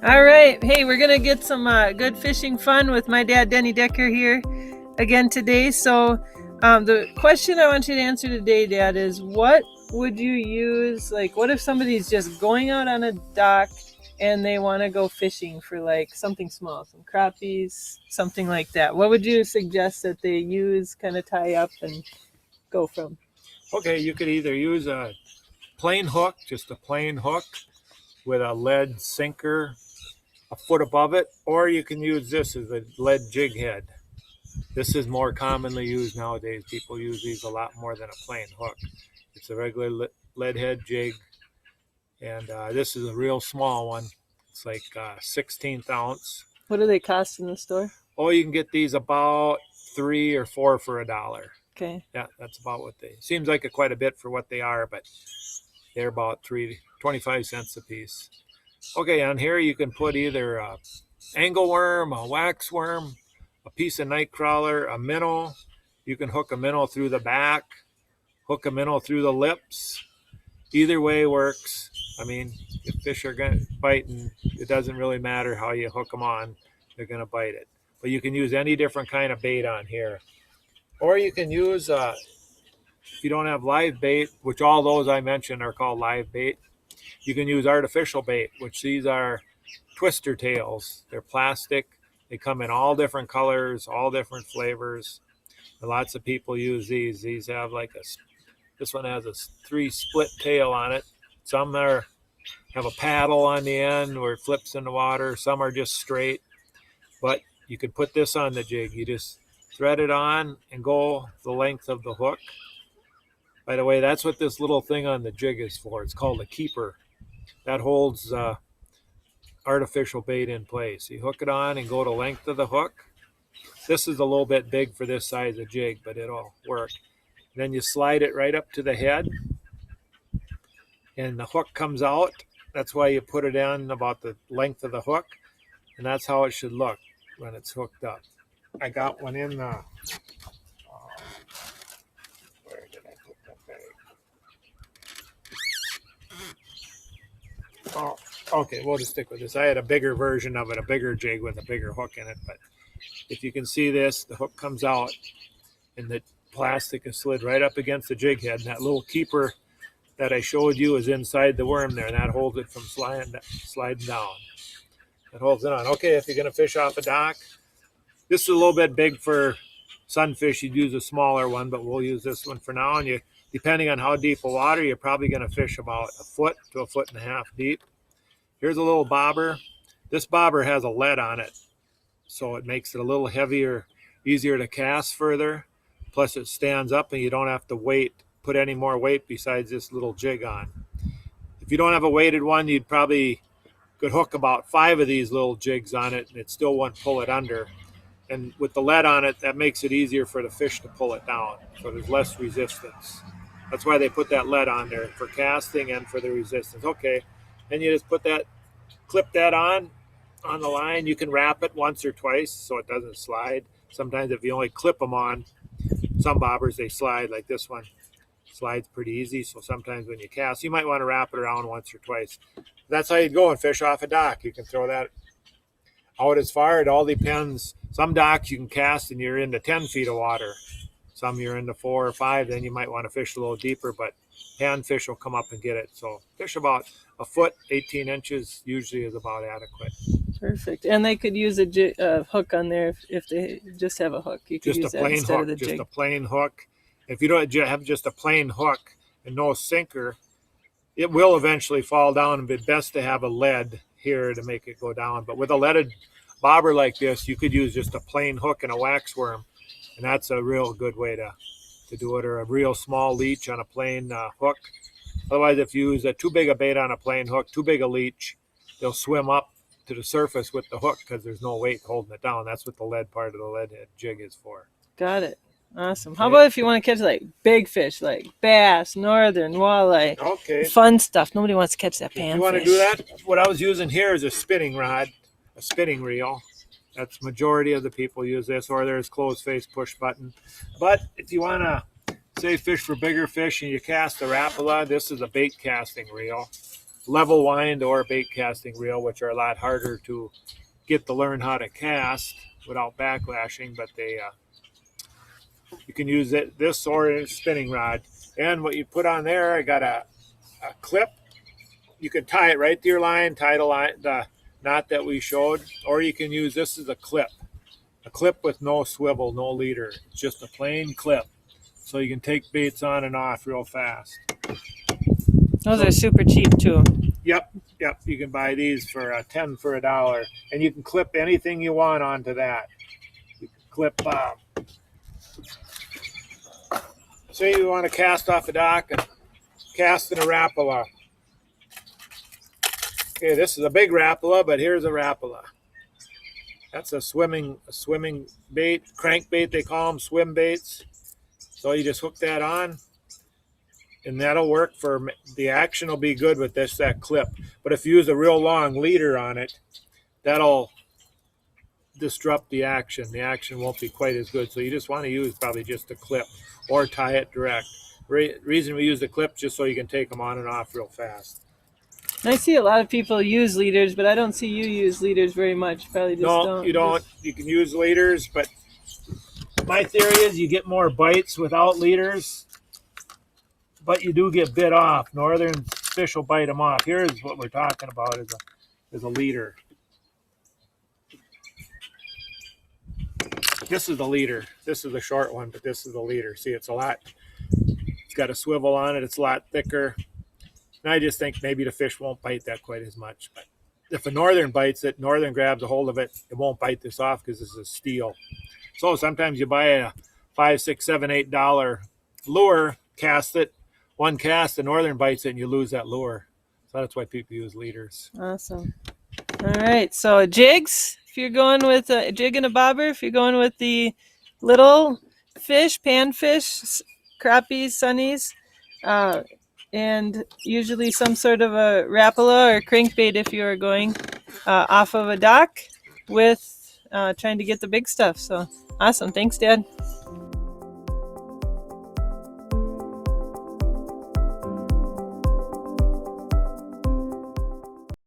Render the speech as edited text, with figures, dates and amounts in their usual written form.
All right. Hey, we're going to get some good fishing fun with my dad, Denny Decker, here again today. So, the question I want you to answer today, Dad, is what would you use? Like, what if somebody's just going out on a dock and they want to go fishing for like something small, some crappies, something like that? What would you suggest that they use, kind of tie up and go from? Okay, you could either use a plain hook, just a plain hook with a lead sinker a foot above it, or you can use this as a lead jig head. This is more commonly used nowadays. People use these a lot more than a plain hook. It's a regular lead head jig, and this is a real small one. It's like 16th ounce. What do they cost in the store? Oh, you can get these about 3 or 4 for $1. Okay. Yeah, that's about what they. Seems like quite a bit for what they are, but they're about 25 cents a piece. Okay, on here you can put either a angleworm, a wax worm, a piece of night crawler, a minnow. You can hook a minnow through the back, hook a minnow through the lips. Either way works. I mean, if fish are going to bite, and it doesn't really matter how you hook them on, they're going to bite it. But you can use any different kind of bait on here. Or you can use, if you don't have live bait, which all those I mentioned are called live bait, you can use artificial bait, which these are twister tails. They're plastic. They come in all different colors, all different flavors. And lots of people use these. These have this one has a 3 split tail on it. Some have a paddle on the end where it flips in the water. Some are just straight. But you can put this on the jig. You just thread it on and go the length of the hook. By the way, that's what this little thing on the jig is for. It's called a keeper. That holds artificial bait in place. You hook it on and go the length of the hook. This is a little bit big for this size of jig, but it'll work. Then you slide it right up to the head, and the hook comes out. That's why you put it in about the length of the hook, and that's how it should look when it's hooked up. I got one in the. Where did I put that bag? Oh, okay, we'll just stick with this. I had a bigger version of it, a bigger jig with a bigger hook in it. But if you can see this, the hook comes out, and the plastic is slid right up against the jig head. And that little keeper that I showed you is inside the worm there, and that holds it from sliding down. That holds it on. Okay, if you're going to fish off a dock, this is a little bit big for sunfish. You'd use a smaller one, but we'll use this one for now. And depending on how deep the water, you're probably going to fish about a foot to a foot and a half deep. Here's a little bobber. This bobber has a lead on it, so it makes it a little heavier, easier to cast further. Plus it stands up and you don't have to put any more weight besides this little jig on. If you don't have a weighted one, you'd probably could hook about 5 of these little jigs on it and it still won't pull it under. And with the lead on it, that makes it easier for the fish to pull it down. So there's less resistance. That's why they put that lead on there, for casting and for the resistance. Okay, then you just clip that on the line. You can wrap it once or twice so it doesn't slide. Sometimes if you only clip them on, some bobbers, they slide, like this one slides pretty easy. So sometimes when you cast, you might want to wrap it around once or twice. That's how you'd go and fish off a dock. You can throw that out as far. It all depends. Some docks you can cast and you're into 10 feet of water. Some you're into 4 or 5. Then you might want to fish a little deeper, but panfish will come up and get it. So fish about a foot, 18 inches usually is about adequate. Perfect. And they could use a hook on there if they just have a hook. You could use that instead of the jig. Just a plain hook. If you don't have just a plain hook and no sinker, it will eventually fall down. And it's best to have a lead here to make it go down. But with a leaded bobber like this, you could use just a plain hook and a wax worm, and that's a real good way to do it, or a real small leech on a plain hook. Otherwise, if you use too big a bait on a plain hook, too big a leech, they'll swim up to the surface with the hook because there's no weight holding it down. That's what the lead part of the lead head jig is for. Got it. Awesome. How about if you want to catch like big fish, like bass, northern, walleye? Okay. Fun stuff. Nobody wants to catch that panfish. You want to do that? What I was using here is a spinning rod, a spinning reel. That's majority of the people use this, or there's closed face push button. But if you want to say fish for bigger fish and you cast the Rapala, this is a bait casting reel. level wind or bait casting reel, which are a lot harder to get to learn how to cast without backlashing, but they you can use this or a spinning rod. And what you put on there, I got a clip. You can tie it right to your line, tie the knot that we showed, or you can use this as a clip with no swivel, no leader. It's just a plain clip, so you can take baits on and off real fast. Those are super cheap too. Yep. You can buy these for 10 for $1, and you can clip anything you want onto that. You can clip. Say you want to cast off a dock and cast in a Rapala. Okay, this is a big Rapala, but here's a Rapala. That's a swimming bait, crankbait they call them, swim baits. So you just hook that on, and that'll work for the action. Will be good with that clip. But if you use a real long leader on it, that'll disrupt the action. The action won't be quite as good. So you just want to use probably just a clip or tie it direct. Reason we use the clip just so you can take them on and off real fast. I see a lot of people use leaders, but I don't see you use leaders very much. Probably just No, don't. you don't. You can use leaders, but my theory is you get more bites without leaders, but you do get bit off. Northern fish will bite them off. Here's what we're talking about is a leader. This is the leader. This is the short one, but this is the leader. See, it's got a swivel on it. It's a lot thicker. And I just think maybe the fish won't bite that quite as much. But if a northern bites it, northern grabs a hold of it, it won't bite this off because this is steel. So sometimes you buy a $5, $6, $7, $8 lure, cast it, one cast, the northern bites it, and you lose that lure. So that's why people use leaders. Awesome. All right, so jigs. If you're going with a jig and a bobber, if you're going with the little fish, panfish, crappies, sunnies, and usually some sort of a Rapala or crankbait if you are going off of a dock with trying to get the big stuff. So awesome. Thanks, Dad.